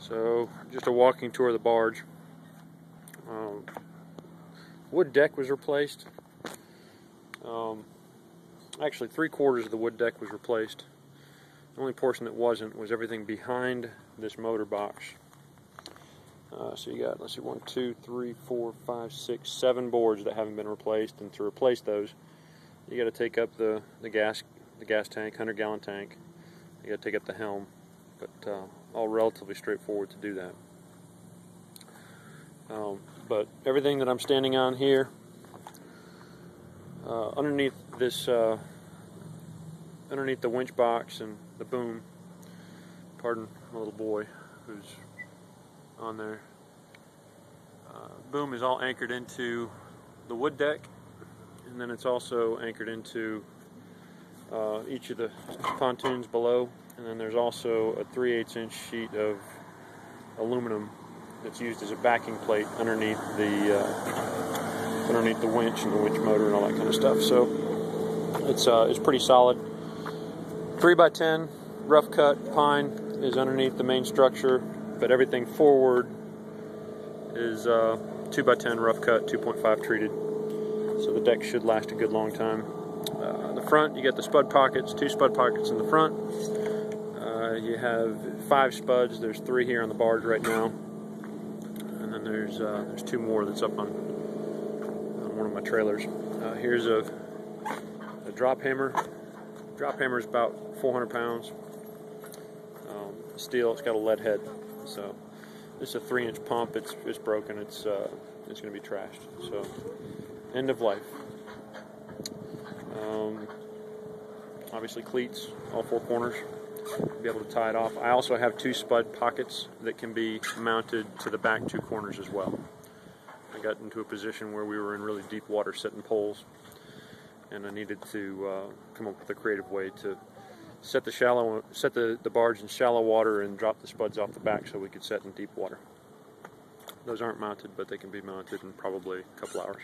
So, just a walking tour of the barge. Wood deck was replaced. Actually, 3/4 of the wood deck was replaced. The only portion that wasn't was everything behind this motor box. So you got, let's see, 1, 2, 3, 4, 5, 6, 7 boards that haven't been replaced, and to replace those, you got to take up the gas tank, 100-gallon tank. You got to take up the helm, but all relatively straightforward to do that. But everything that I'm standing on here, underneath this, underneath the winch box and the boom, pardon my little boy who's on there. Boom is all anchored into the wood deck, and then it's also anchored into each of the pontoons below, and then there's also a 3/8 inch sheet of aluminum that's used as a backing plate underneath the winch and the winch motor and all that kind of stuff. So it's pretty solid. 3x10 rough cut pine is underneath the main structure, but everything forward is 2x10 rough cut, 2.5 treated. So the deck should last a good long time. The front, you got the spud pockets, 2 spud pockets in the front. You have 5 spuds. There's 3 here on the barge right now, and then there's 2 more that's up on one of my trailers. Here's a drop hammer. Drop hammer is about 400 pounds. Steel. It's got a lead head. So this is a 3-inch pump. It's broken. It's going to be trashed. So end of life. Obviously cleats, all 4 corners. Be able to tie it off. I also have 2 spud pockets that can be mounted to the back 2 corners as well. I got into a position where we were in really deep water setting poles, and I needed to come up with a creative way to set the barge in shallow water and drop the spuds off the back so we could set in deep water. Those aren't mounted, but they can be mounted in probably a couple hours.